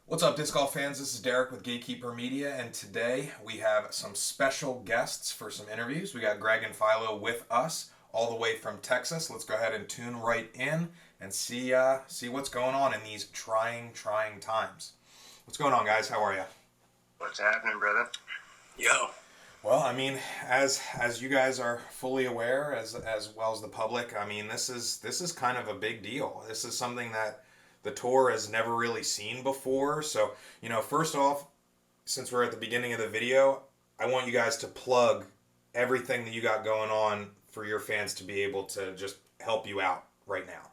What's up, disc golf fans? This is Derek with Gatekeeper Media, and today we have some special guests for some interviews. We got Gregg and Philo with us, all the way from Texas. Let's go ahead and tune right in and see what's going on in these trying times. What's going on, guys? How are you? What's happening, brother? Yo. Well, I mean, as you guys are fully aware, as well as the public, I mean, this is kind of a big deal. This is something that the tour has never really seen before. So, first off, since we're at the beginning of the video, I want you guys to plug everything that you got going on for your fans to be able to just help you out right now.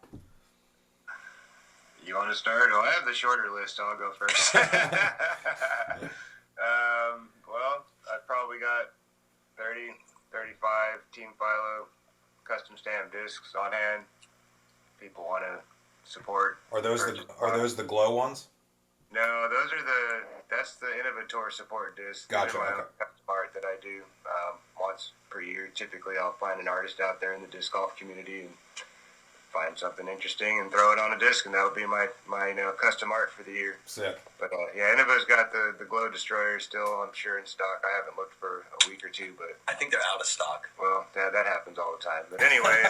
You want to start? Oh, I have the shorter list. I'll go first. Well, I've probably got 30, 35 Team Philo custom stamp discs on hand. People want to support. Are those the glow ones? No, that's the Innovator support disc. Gotcha. My Okay. own custom art that I do once per year. Typically, I'll find an artist out there in the disc golf community and find something interesting and throw it on a disc, and that'll be my custom art for the year. Sick. But yeah, Innova's got the glow destroyer still, I'm sure, in stock. I haven't looked for a week or two, but I think they're out of stock. well, that happens all the time. But anyway,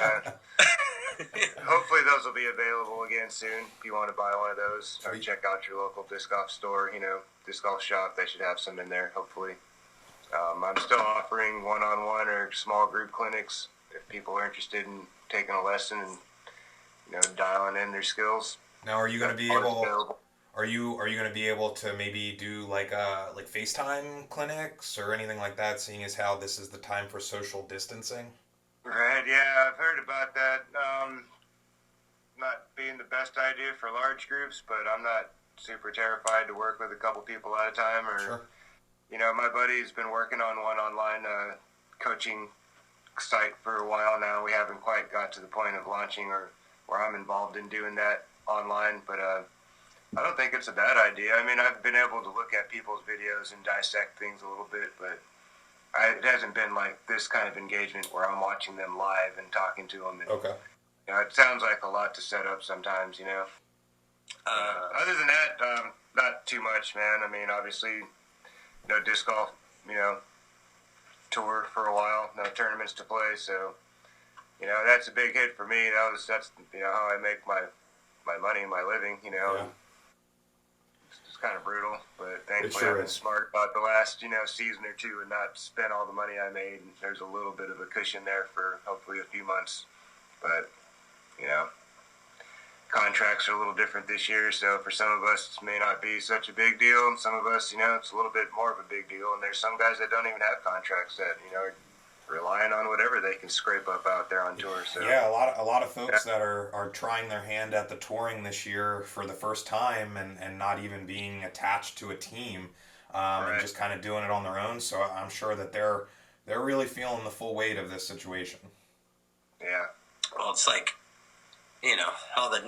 hopefully those will be available again soon. If you want to buy one of those, or check out your local disc golf store, disc golf shop. They should have some in there, hopefully. I'm still offering one-on-one or small group clinics if people are interested in taking a lesson and dialing in their skills. Now, are you going to be able? Are you going to be able to maybe do like FaceTime clinics or anything like that? Seeing as how this is the time for social distancing. Right. Yeah, I've heard about that. Not being the best idea for large groups, but I'm not super terrified to work with a couple people at a time. Or, Sure. My buddy's been working on one online coaching site for a while now. We haven't quite got to the point of launching or where I'm involved in doing that online, but I don't think it's a bad idea. I mean, I've been able to look at people's videos and dissect things a little bit, but it hasn't been like this kind of engagement where I'm watching them live and talking to them. And, Okay. it sounds like a lot to set up sometimes, Other than that, not too much, man. I mean, obviously, disc golf, tour for a while, no tournaments to play, so that's a big hit for me. That's how I make my money, my living. Yeah. It's kind of brutal, but thankfully sure I've been is. smart about the last season or two and not spent all the money I made. There's a little bit of a cushion there for hopefully a few months, but contracts are a little different this year, so for some of us it may not be such a big deal, and some of us it's a little bit more of a big deal. And there's some guys that don't even have contracts that are relying on whatever they can scrape up out there on tour. So Yeah, a lot of folks that are trying their hand at the touring this year for the first time and not even being attached to a team, Right. and just kind of doing it on their own. So I'm sure that they're really feeling the full weight of this situation. yeah. Well, it's like, how the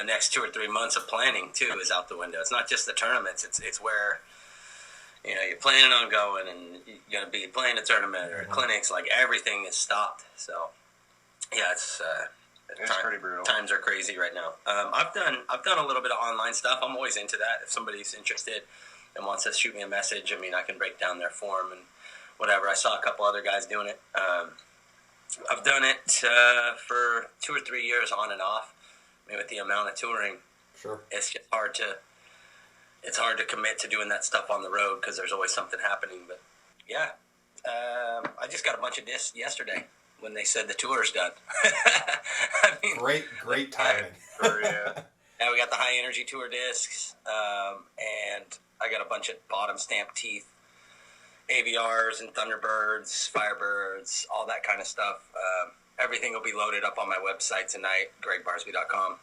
next 2 or 3 months of planning too is out the window. It's not just the tournaments. It's where you're planning on going and you're gonna be playing a tournament or clinics. Like everything is stopped. So yeah, it's pretty brutal. Times are crazy right now. I've done a little bit of online stuff. I'm always into that. If somebody's interested and wants to shoot me a message, I mean, I can break down their form and whatever. I saw a couple other guys doing it. I've done it for 2 or 3 years on and off. I mean, with the amount of touring, Sure. it's just hard to commit to doing that stuff on the road because there's always something happening. But yeah, I just got a bunch of discs yesterday when they said the tour's done. I mean, Great timing. yeah, we got the high energy tour discs, and I got a bunch of bottom stamp teeth. AVRs and Thunderbirds, Firebirds, all that kind of stuff. Everything will be loaded up on my website tonight, greggbarsby.com.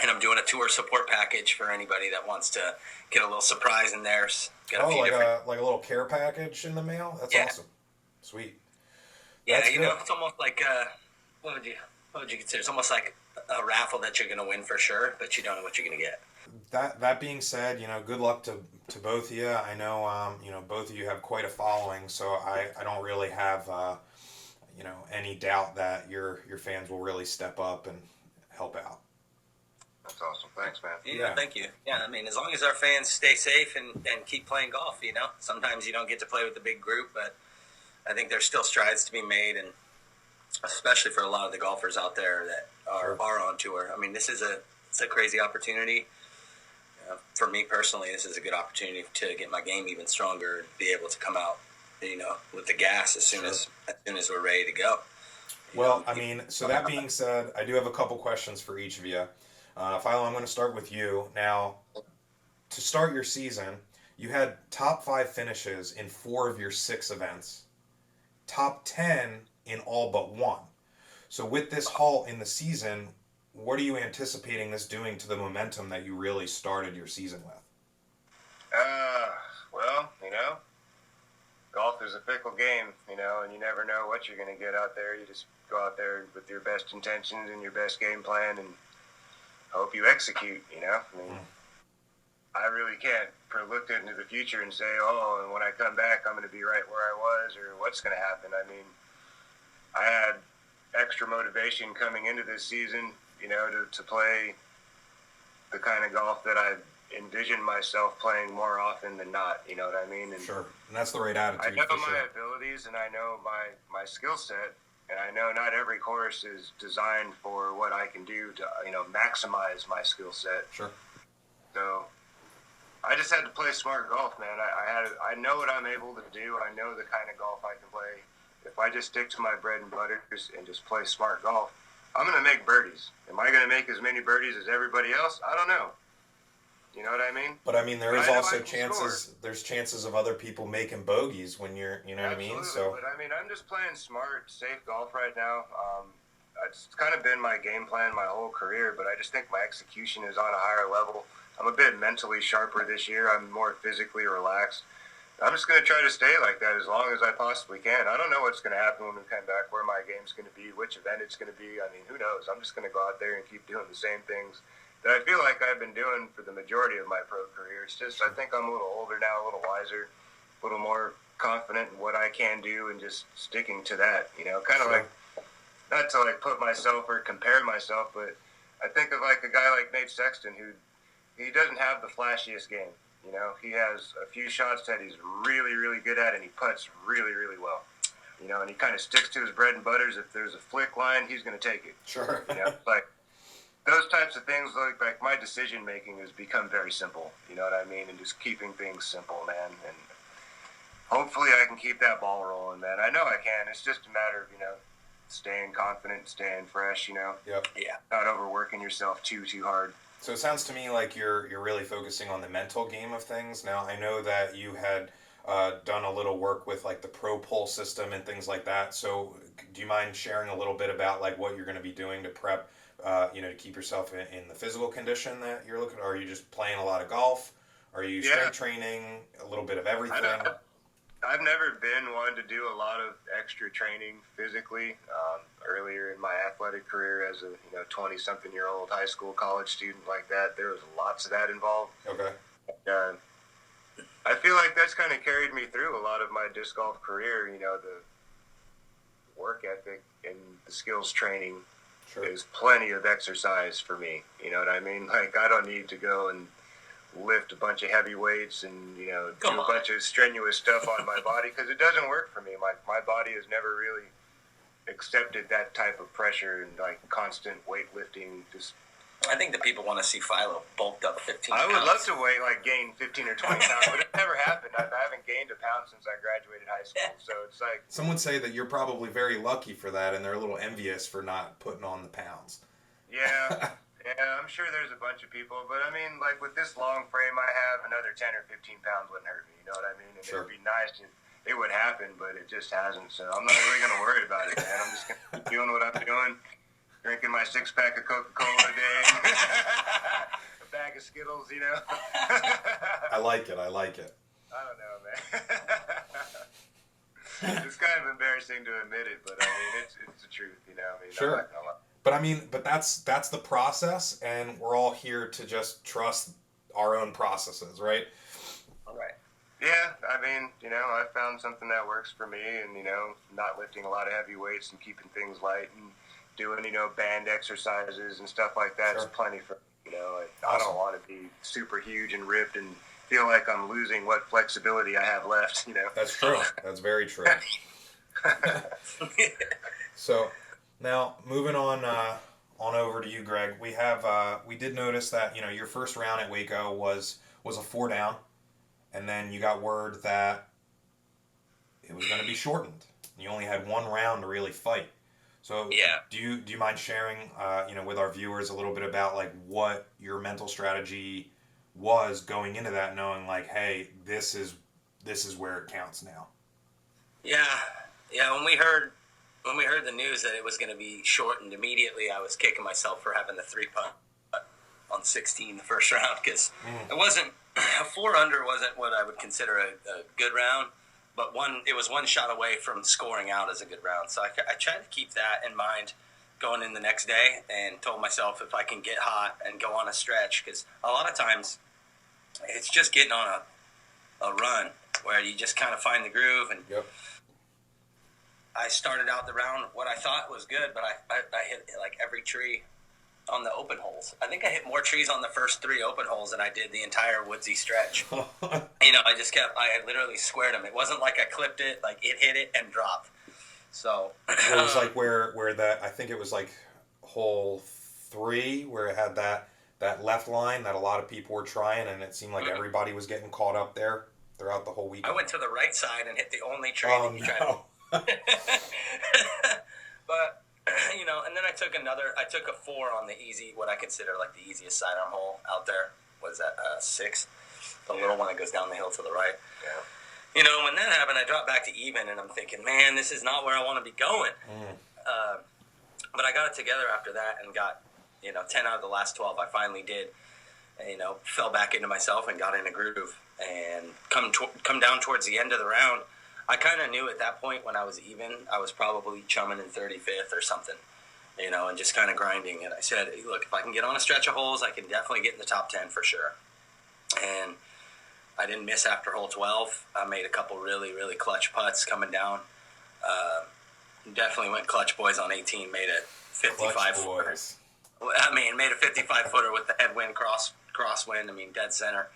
And I'm doing a tour support package for anybody that wants to get a little surprise in there. Got a few different... like a little care package in the mail? That's awesome. Sweet. Yeah, That's good. it's almost like, what would you consider? It's almost like a raffle that you're going to win for sure, but you don't know what you're going to get. That being said, good luck to both of you. I know, both of you have quite a following, so I don't really have, any doubt that your fans will really step up and help out. That's awesome. Thanks, man. Yeah, thank you. Yeah, I mean, as long as our fans stay safe and keep playing golf, sometimes you don't get to play with the big group, but I think there's still strides to be made, and especially for a lot of the golfers out there that are on tour. I mean, it's a crazy opportunity. For me personally, this is a good opportunity to get my game even stronger and be able to come out, with the gas as soon as we're ready to go. Well, I mean, so that being said, I do have a couple questions for each of you. Philo, I'm going to start with you. Now, to start your season, you had top 5 finishes in 4 of your 6 events, top 10 in all but 1. So with this halt in the season, what are you anticipating this doing to the momentum that you really started your season with? Well, golf is a fickle game, and you never know what you're going to get out there. You just go out there with your best intentions and your best game plan and hope you execute, I really can't look into the future and say, and when I come back, I'm going to be right where I was or what's going to happen. I mean, I had extra motivation coming into this season, to play the kind of golf that I envisioned myself playing more often than not, you know what I mean? And sure, and that's the right attitude. I know my sure. abilities and I know my skill set, and I know not every course is designed for what I can do to, maximize my skill set. Sure. So I just had to play smart golf, man. I know what I'm able to do. I know the kind of golf I can play. If I just stick to my bread and butter and just play smart golf, I'm going to make birdies. Am I going to make as many birdies as everybody else? I don't know. You know what I mean? But I mean, there is also chances. There's chances of other people making bogeys when you're, you know Absolutely. what I mean? So. But I mean, I'm just playing smart, safe golf right now. It's kind of been my game plan my whole career, but I just think my execution is on a higher level. I'm a bit mentally sharper this year. I'm more physically relaxed. I'm just going to try to stay like that as long as I possibly can. I don't know what's going to happen when we come back, where my game's going to be, which event it's going to be. I mean, who knows? I'm just going to go out there and keep doing the same things that I feel like I've been doing for the majority of my pro career. It's just I think I'm a little older now, a little wiser, a little more confident in what I can do and just sticking to that, kind of like, not to put myself or compare myself, but I think of a guy like Nate Sexton who he doesn't have the flashiest game. He has a few shots that he's really, really good at, and he putts really, really well. And he kind of sticks to his bread and butters. If there's a flick line, he's going to take it. Sure. Those types of things, like my decision making has become very simple. You know what I mean? And just keeping things simple, man. And hopefully I can keep that ball rolling, man. I know I can. It's just a matter of, staying confident, staying fresh, Yep. Yeah. Not overworking yourself too hard. So it sounds to me like you're really focusing on the mental game of things. Now, I know that you had done a little work with the Pro Poll system and things like that. So do you mind sharing a little bit about what you're going to be doing to prep, to keep yourself in the physical condition that you're looking? Or are you just playing a lot of golf? Are you strength training, a little bit of everything? I've never been one to do a lot of extra training physically. Earlier in my athletic career as a 20-something-year-old high school, college student like that, there was lots of that involved. Okay. I feel like that's kind of carried me through a lot of my disc golf career. The work ethic and the skills training. Sure. Is plenty of exercise for me. You know what I mean? I don't need to go and lift a bunch of heavy weights and do a bunch of strenuous stuff on my body because it doesn't work for me. My body has never really accepted that type of pressure and constant weightlifting. I think that people want to see Philo bulked up 15 I pounds. would love to gain 15 or 20 pounds, but it never happened. I haven't gained a pound since I graduated high school, so it's Some would say that you're probably very lucky for that, and they're a little envious for not putting on the pounds. Yeah. Yeah, I'm sure there's a bunch of people, but I mean, with this long frame I have, another 10 or 15 pounds wouldn't hurt me, you know what I mean? And Sure. It would be nice if it would happen, but it just hasn't, so I'm not really going to worry about it, man. I'm just going to keep doing what I'm doing, drinking my 6-pack of Coca-Cola a day, a bag of Skittles, I like it. I don't know, man. It's kind of embarrassing to admit it, but I mean, it's the truth, Sure. I'm not gonna lie. But that's the process, and we're all here to just trust our own processes, right? All right. Yeah, I mean, I found something that works for me, and not lifting a lot of heavy weights and keeping things light and doing band exercises and stuff like that is Sure. plenty for me, I don't want to be super huge and ripped and feel like I'm losing what flexibility I have left. That's true. That's very true. So now moving on over to you, Greg. We did notice that your first round at Waco was a 4 down, and then you got word that it was going to be shortened. You only had 1 round to really fight. So yeah. Do you mind sharing with our viewers a little bit about like what your mental strategy was going into that, knowing like, hey, this is where it counts now? Yeah. When we heard the news that it was going to be shortened, immediately I was kicking myself for having the 3 putt on 16 the first round, because it wasn't a 4 under wasn't what I would consider a good round, but it was 1 shot away from scoring out as a good round. So I tried to keep that in mind going in the next day, and told myself if I can get hot and go on a stretch, because a lot of times it's just getting on a run where you just kind of find the groove. And yep. I started out the round what I thought was good, but I hit like every tree on the open holes. I think I hit more trees on the first 3 open holes than I did the entire woodsy stretch. I literally squared them. It wasn't like I clipped it, like it hit it and dropped. So it was like where that, I think it was like hole 3 where it had that left line that a lot of people were trying, and it seemed like everybody was getting caught up there throughout the whole weekend. I went to the right side and hit the only tree that you tried to. But and then I took a 4 on the easy, what I consider like the easiest sidearm hole out there. Was that 6? The little one that goes down the hill to the right. Yeah. When that happened, I dropped back to even, and I'm thinking, man, this is not where I want to be going. But I got it together after that and got 10 out of the last 12. I finally did. And, fell back into myself and got in a groove. And come down towards the end of the round, I kind of knew at that point when I was even, I was probably chumming in 35th or something, and just kind of grinding. And I said, hey, look, if I can get on a stretch of holes, I can definitely get in the top 10 for sure. And I didn't miss after hole 12. I made a couple really, really clutch putts coming down. Definitely went clutch boys on 18, made a 55 footer. Made a 55 footer with the headwind, crosswind, dead center.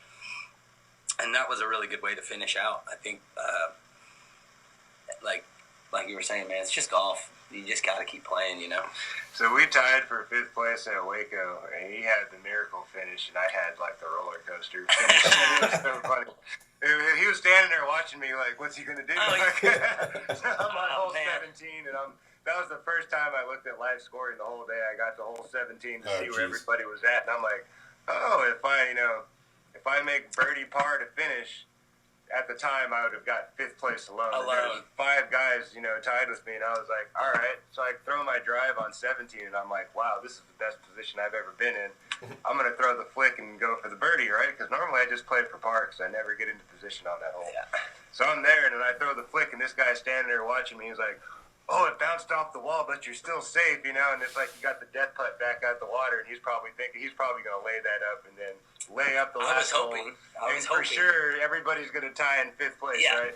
And that was a really good way to finish out. I think, like you were saying, man, it's just golf. You just got to keep playing, So we tied for 5th place at Waco, and he had the miracle finish, and I had like the roller coaster finish. And it was so funny. He was standing there watching me like, what's he going to do? So I'm on hole 17, and that was the first time I looked at live scoring the whole day. I got to hole 17 to see where everybody was at, and I'm like, if I make birdie par to finish, at the time I would have got 5th place alone. There was 5 guys, tied with me, and I was like, all right. So I throw my drive on 17, and I'm like, wow, this is the best position I've ever been in. I'm going to throw the flick and go for the birdie, right? Because normally I just play for par because I never get into position on that hole. Yeah. So I'm there, and then I throw the flick, and this guy's standing there watching me. He's like, oh, it bounced off the wall, but you're still safe, and it's like you got the death putt back out the water, and he's probably going to lay that up and then lay up the last hole. I was hoping. For sure, everybody's going to tie in 5th place, right?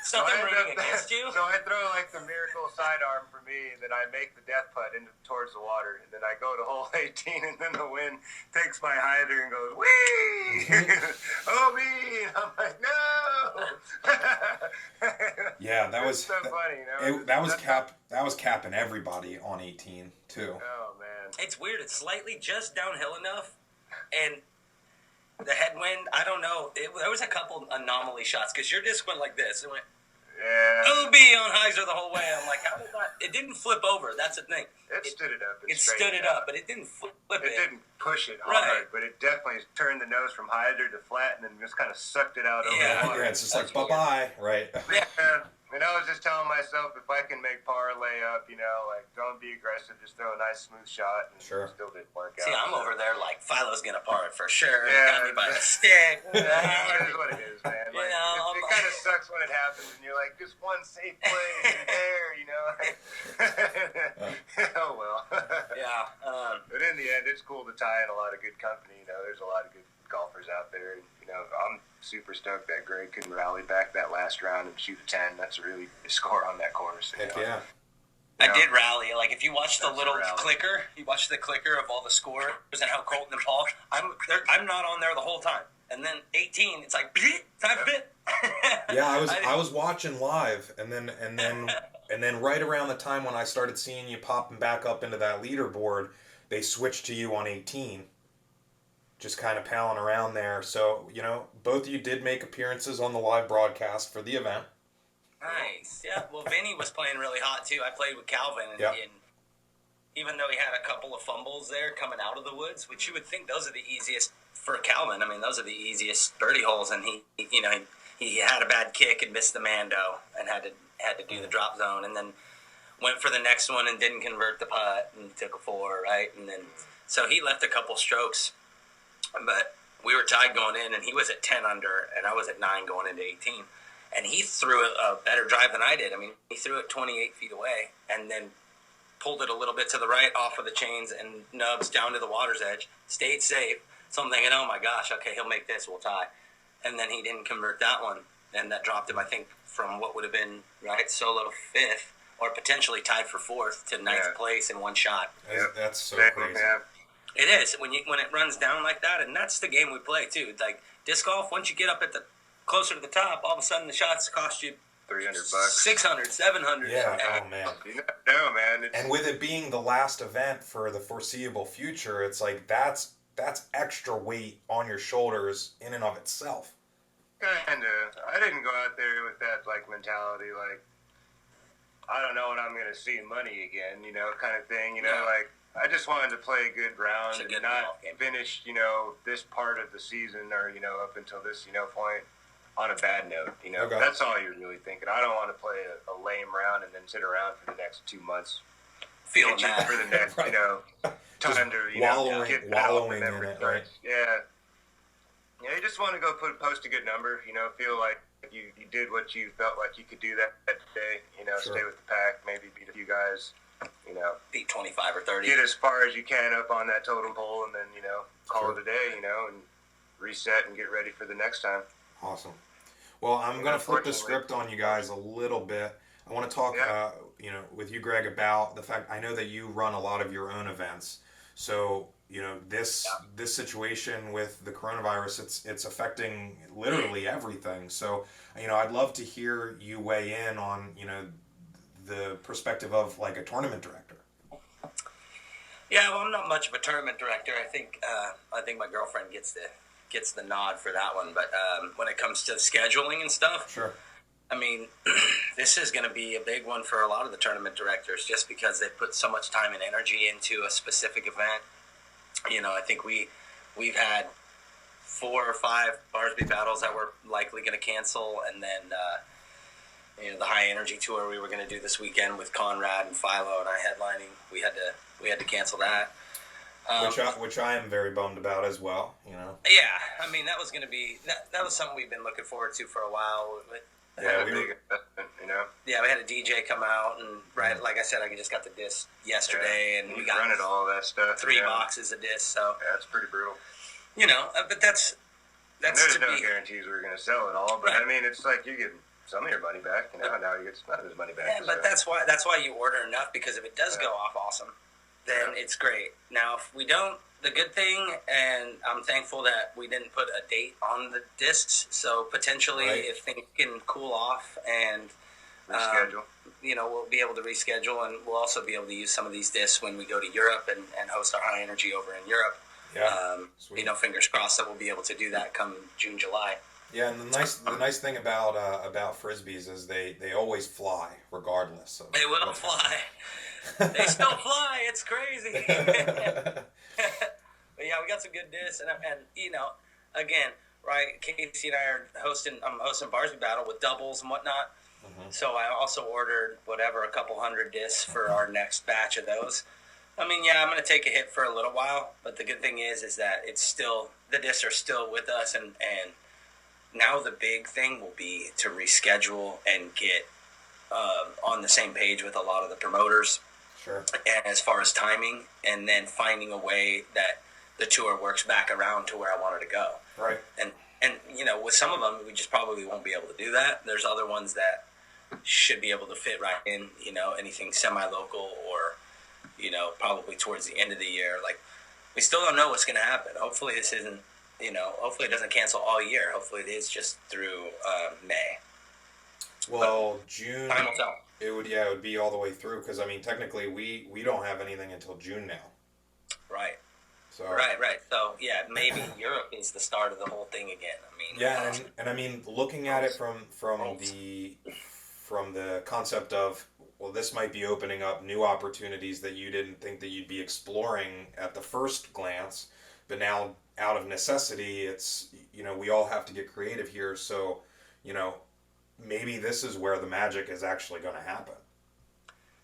Something rooting against you? So I throw like the miracle sidearm for me, and then I make the death putt towards the water, and then I go to hole 18, and then the wind takes my hider and goes, whee! Oh, me! And I'm like, no! Yeah, that was so funny. That was capping everybody on 18 too. Oh man, it's weird. It's slightly just downhill enough, and the headwind. I don't know. There was a couple anomaly shots because your disc went like this. It went OB on hyzer the whole way. I'm like, how did that? It didn't flip over. That's the thing. It stood it up. It stood it up, but it didn't flip it. It didn't push it hard, but it definitely turned the nose from hyzer to flat, and then just kind of sucked it out over the water. Yeah, it's just like bye-bye, right? Yeah. And I was just telling myself, if I can make par lay up, don't be aggressive, just throw a nice smooth shot, and sure. It still didn't work out. See, I'm over there like Philo's gonna par it for sure. Yeah, got me by the stick. It is what it is, man. Like, it kind of sucks when it happens, and you're like, just one safe play, and there, Oh well. Yeah. But in the end, it's cool to tie in a lot of good company. There's a lot of good golfers out there. I'm super stoked that Greg can rally back that last round and shoot a 10. That's a really good score on that course. Heck yeah. I did rally. Like, if you watch the That's little a rally. clicker, you watch the clicker of all the scores and how Colton and Paul, I'm not on there the whole time. And then 18, it's like, time for it. Yeah, I was watching live, and then right around the time when I started seeing you popping back up into that leaderboard, they switched to you on 18. Just kind of palling around there. So, you know, both of you did make appearances on the live broadcast for the event. Nice. Yeah. Well, Vinny was playing really hot too. I played with Calvin, and, Yep. and even though he had a couple of fumbles there coming out of the woods, which you would think those are the easiest for Calvin. I mean, those are the easiest birdie holes, and he had a bad kick and missed the Mando and had to do the drop zone, and then went for the next one and didn't convert the putt and took a 4, right? And then so he left a couple strokes, but we were tied going in, and he was at 10 under, and I was at 9 going into 18. And he threw a better drive than I did. I mean, he threw it 28 feet away and then pulled it a little bit to the right off of the chains and nubs down to the water's edge, stayed safe. So I'm thinking, oh my gosh, okay, he'll make this, we'll tie. And then he didn't convert that one. And that dropped him, I think, from what would have been, right, solo 5th or potentially tied for 4th to 9th place in one shot. That's so crazy. Yeah. It is. When it runs down like that, and that's the game we play too. Like disc golf, once you get up at the closer to the top, all of a sudden the shots cost you $300, $600, $700. Yeah, oh man. You know, man. And with it being the last event for the foreseeable future, it's like that's extra weight on your shoulders in and of itself. Kinda. I didn't go out there with that like mentality, like I don't know when I'm gonna see money again, you know, kind of thing. You know, like I just wanted to play a good round and not finish, you know, this part of the season or you know up until this point on a bad note. You know, Okay. That's all you're really thinking. I don't want to play a lame round and then sit around for the next 2 months, Feeling itching that. for the next, Right. you know, time to get back up and then in it, restart. right? Yeah. Yeah, you just want to go post a good number, you know, feel like you did what you felt like you could do that day, you know, Sure. stay with the pack, maybe beat a few guys, you know, Beat 25 or 30. get as far as you can up on that totem pole and then, you know, call it a day, you know, and reset and get ready for the next time. Awesome. Well, I'm going to flip the script on you guys a little bit. I want to talk, you know, with you, Greg, about the fact I know that you run a lot of your own events. So, you know, this situation with the coronavirus, it's affecting literally everything. So, you know, I'd love to hear you weigh in on, you know, the perspective of like a tournament director. Yeah, well, I'm not much of a tournament director. I think my girlfriend gets the nod for that one. But when it comes to scheduling and stuff, Sure. I mean, this is going to be a big one for a lot of the tournament directors just because they put so much time and energy into a specific event. You know, I think we've had 4 or 5 Barsby battles that we're likely going to cancel, and then you know, the high energy tour we were going to do this weekend with Conrad and Philo and I headlining. We had to cancel that. Which I am very bummed about as well, you know. Yeah, I mean that was going to be that was something we've been looking forward to for a while. Yeah, big investment, you know. Yeah, we had a DJ come out, and like I said, I just got the disc yesterday, and we got running all that stuff. 3 boxes of discs. So yeah, it's pretty brutal. you know, but that's There's to no be. guarantees we're going to sell it all, but Right. I mean, it's like you get some of your money back, you know. Now you get some of his money back. Yeah, but that's why you order enough, because if it does go off awesome, then it's great. Now, if we don't, the good thing, and I'm thankful that we didn't put a date on the discs, so potentially if things can cool off and reschedule. you know, we'll be able to reschedule, and we'll also be able to use some of these discs when we go to Europe and host our high energy over in Europe. Yeah. You know, fingers crossed that we'll be able to do that come June, July. Yeah, and the nice thing about frisbees is they always fly regardless of. They will fly. They still fly. It's crazy. But yeah, we got some good discs, and you know, again, right? Casey and I are hosting. I'm hosting Barsby Battle with doubles and whatnot. Mm-hmm. So I also ordered a couple hundred discs for our next batch of those. I mean, yeah, I'm going to take a hit for a little while, but the good thing is that it's still, the discs are still with us, and now the big thing will be to reschedule and get on the same page with a lot of the promoters. Sure. And as far as timing, and then finding a way that the tour works back around to where I wanted to go. Right. And you know, with some of them, we just probably won't be able to do that. There's other ones that should be able to fit right in, anything semi-local or, probably towards the end of the year. Like, we still don't know what's going to happen. Hopefully this isn't, hopefully it doesn't cancel all year. Hopefully it is just through May. Well, June. Time will tell. It would be all the way through because I mean technically we don't have anything until June now. Right. So Right. So yeah, maybe Europe is the start of the whole thing again. I mean, yeah, and I mean looking at it from the concept of, well, this might be opening up new opportunities that you didn't think that you'd be exploring at the first glance, but now out of necessity, it's, we all have to get creative here. So, maybe this is where the magic is actually going to happen.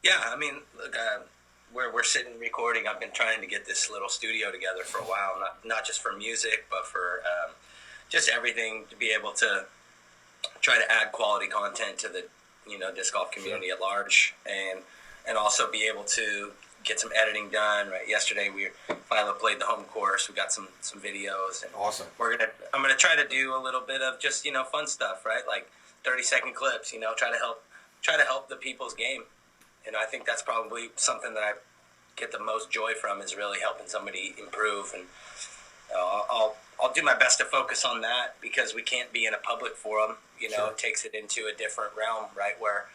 Yeah, I mean, look, we're sitting recording. I've been trying to get this little studio together for a while, not just for music, but for just everything, to be able to try to add quality content to the disc golf community at large, and also be able to get some editing done. Right, yesterday Philo played the home course. We got some videos, and Awesome. I'm gonna try to do a little bit of just fun stuff, right? Like 30-second clips. Try to help the people's game. I think that's probably something that I get the most joy from, is really helping somebody improve. And I'll do my best to focus on that, because we can't be in a public forum. Sure. It takes it into a different realm, right? Where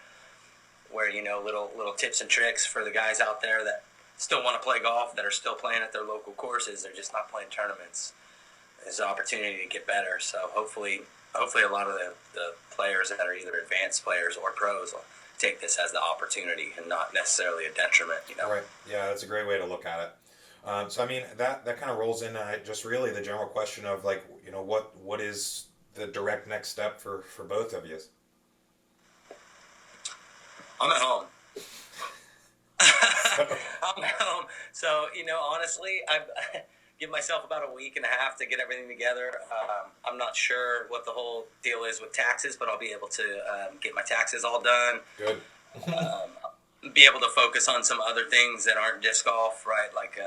little tips and tricks for the guys out there that still want to play golf, that are still playing at their local courses. They're just not playing tournaments. There's an opportunity to get better. So hopefully a lot of the players that are either advanced players or pros will take this as the opportunity and not necessarily a detriment. Right. Yeah, that's a great way to look at it. So I mean that kind of rolls into just really the general question of, like, what is the direct next step for both of you? I'm at home. I'm at home. So, honestly, I give myself about a week and a half to get everything together. I'm not sure what the whole deal is with taxes, but I'll be able to get my taxes all done. Good. Be able to focus on some other things that aren't disc golf, right? Like,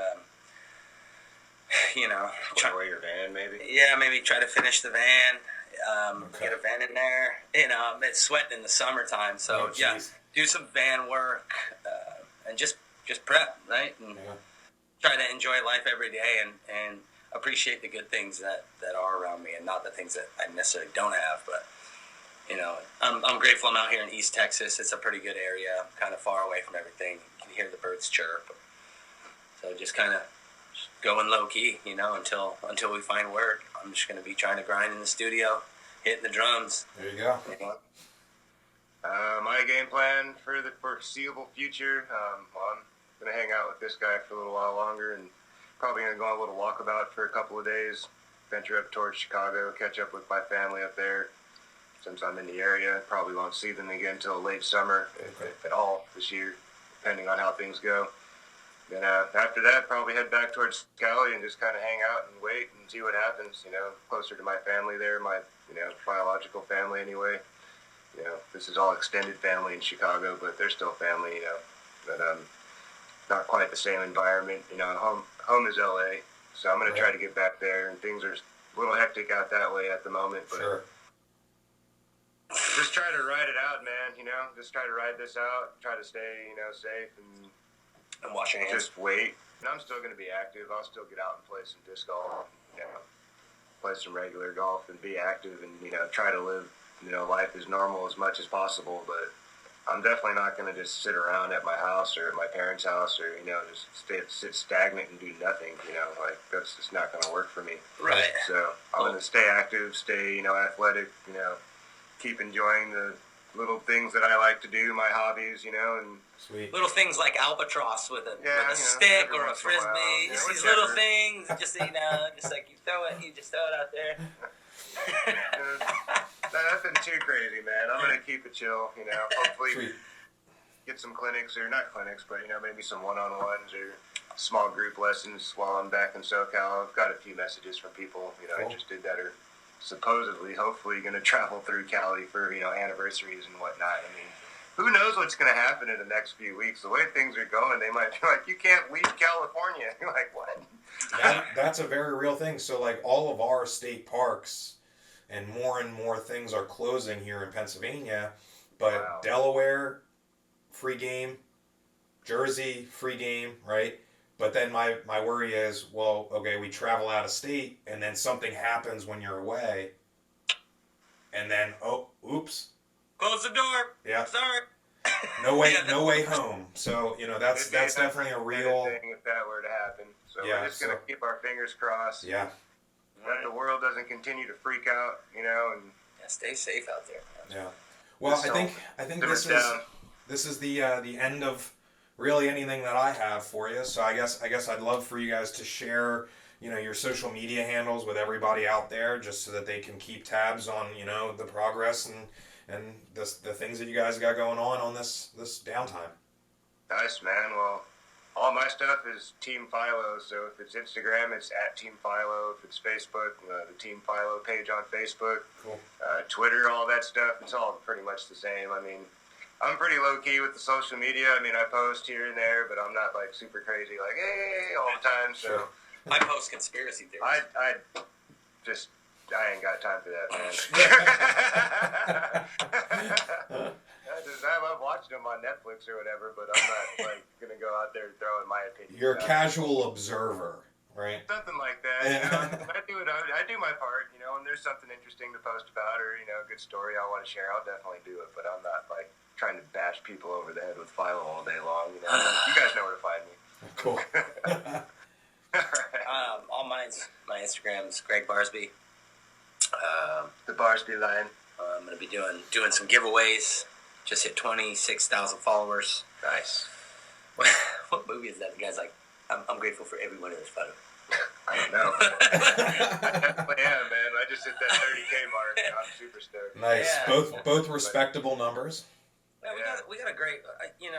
Put away your van, maybe. Yeah, maybe try to finish the van. Okay. Get a van in there. It's sweating in the summertime, so Oh, yeah, geez. do some van work and just prep, right? And try to enjoy life every day and appreciate the good things that are around me, and not the things that I necessarily don't have. But I'm grateful I'm out here in East Texas. It's a pretty good area. I'm kind of far away from everything. You can hear the birds chirp. So just kind of going low key, until we find work. I'm just going to be trying to grind in the studio, hitting the drums. There you go. My game plan for the foreseeable future, I'm going to hang out with this guy for a little while longer, and probably going to go on a little walkabout for a couple of days, venture up towards Chicago, catch up with my family up there. Since I'm in the area, probably won't see them again until late summer, if at all, this year, depending on how things go. Then after that, probably head back towards Cali and just kind of hang out and wait and see what happens. Closer to my family there, my biological family anyway. This is all extended family in Chicago, but they're still family. But not quite the same environment. Home is LA, so I'm gonna try to get back there. And things are a little hectic out that way at the moment, but Sure. just try to ride it out, man. Just try to ride this out. Try to stay, safe and wash your hands. just wait. And I'm still going to be active. I'll still get out and play some disc golf, play some regular golf and be active and, try to live, life as normal as much as possible. But I'm definitely not going to just sit around at my house or at my parents' house or, just sit stagnant and do nothing, that's just not going to work for me. Right. So I'm going to stay active, stay, athletic, keep enjoying the little things that I like to do, my hobbies, and Sweet. Little things like albatross with a stick every or a once in a while. frisbee. Yeah, Just these whichever. little things, just just like you just throw it out there. Nothing too crazy, man. I'm gonna keep it chill, hopefully Sweet. get some clinics, or not clinics, but maybe some one-on-ones or small group lessons while I'm back in SoCal. I've got a few messages from people, Cool. interested, that are supposedly, hopefully going to travel through Cali for, anniversaries and whatnot. I mean, who knows what's going to happen in the next few weeks? The way things are going, they might be like, you can't leave California. You're like, what? That's a very real thing. So, like, all of our state parks and more things are closing here in Pennsylvania. but Wow. Delaware, free game, Jersey, free game, right? But then my worry is, well, okay, we travel out of state, and then something happens when you're away, and then, oh, oops, Close the door. yeah, Sorry. no way, Yeah, no way home. So, that's definitely a real, thing if that were to happen. So Yeah, we're just gonna so- keep our fingers crossed yeah. that the world doesn't continue to freak out, and Yeah, stay safe out there, man. Yeah. Well, So, I think simmer this is down. the end of really anything that I have for you. So I guess I'd love for you guys to share, your social media handles with everybody out there, just so that they can keep tabs on, the progress and the things that you guys got going on this downtime. Nice, man. Well, all my stuff is Team Philo. So if it's Instagram, it's at Team Philo. If it's Facebook, the Team Philo page on Facebook. Cool. Twitter, all that stuff. It's all pretty much the same. I mean, I'm pretty low key with the social media. I mean, I post here and there, but I'm not like super crazy, like hey all the time. So Sure. I post conspiracy theories. I ain't got time for that, man. I love watching them on Netflix or whatever, but I'm not like gonna go out there throwing my opinion. You're a casual observer, right? Something like that. I do my part, and there's something interesting to post about or a good story I want to share. I'll definitely do it, but I'm not like trying to bash people over the head with Philo all day long. You guys know where to find me. Cool. All my Instagram's Gregg Barsby. The Barsby line. I'm gonna be doing some giveaways. Just hit 26,000 followers. Nice. What movie is that? The guy's like, I'm grateful for every one of this photo. I don't know. I definitely am, man. I just hit that 30K mark, and I'm super stoked. Nice. Yeah. Both respectable numbers. Yeah, we got a great, it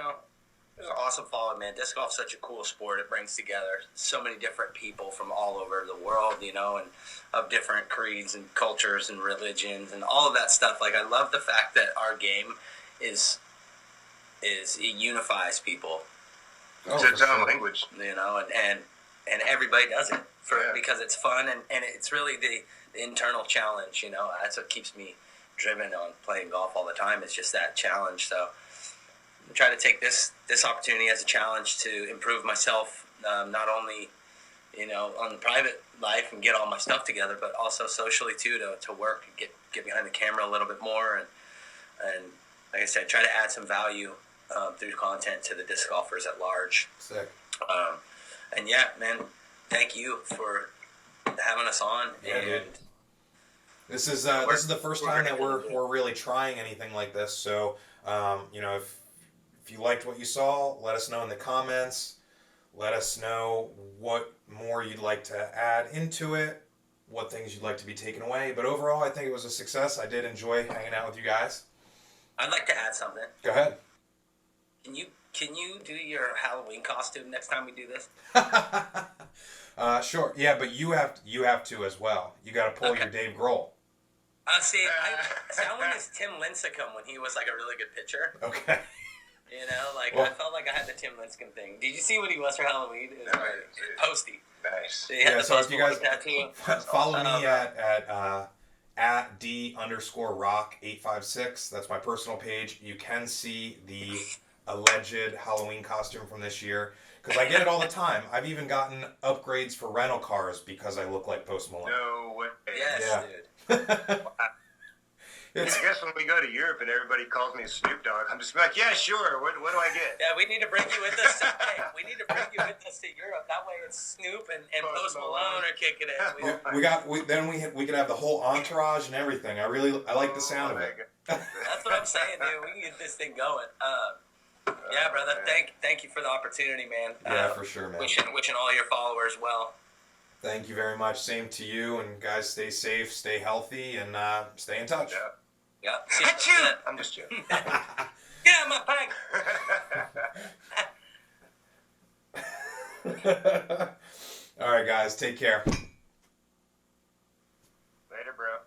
was an awesome follow, man. Disc golf's such a cool sport. It brings together so many different people from all over the world, and of different creeds and cultures and religions and all of that stuff. Like, I love the fact that our game it unifies people, It's its own language. and everybody does it because it's fun and it's really the internal challenge. That's what keeps me driven on playing golf all the time. It's just that challenge. So I try to take this opportunity as a challenge to improve myself, not only on the private life and get all my stuff together, but also socially too, to work and get behind the camera a little bit more and like I said, try to add some value through content to the disc golfers at large. Sick. And yeah, man, thank you for having us on. Yeah, and dude. This is the first time that we're really trying anything like this. So if you liked what you saw, let us know in the comments. Let us know what more you'd like to add into it, what things you'd like to be taken away. But overall, I think it was a success. I did enjoy hanging out with you guys. I'd like to add something. Go ahead. Can you do your Halloween costume next time we do this? Sure. Yeah, but you have to as well. You got to pull your Dave Grohl. I went as Tim Lincecum when he was like a really good pitcher. Okay. I felt like I had the Tim Lincecum thing. Did you see what he was for Halloween? It was posty. Nice. So he had the So if you guys tattoo. follow me at D_rock856. That's my personal page. You can see the alleged Halloween costume from this year. Because I get it all the time. I've even gotten upgrades for rental cars because I look like Post Malone. No way. Yes, dude. I guess when we go to Europe and everybody calls me Snoop Dogg, I'm just like, yeah, sure. What do I get? Yeah, we need to bring you with us. We need to bring you with us to Europe. That way, it's Snoop and Post Malone are kicking it. We could have the whole entourage and everything. I like the sound of it. That's what I'm saying, dude. We can get this thing going. Yeah, brother. Thank you for the opportunity, man. Yeah, for sure, man. Wishing all your followers well. Thank you very much. Same to you. And guys, stay safe, stay healthy, and stay in touch. Yeah. I'm just joking. Yeah, my bag. All right, guys. Take care. Later, bro.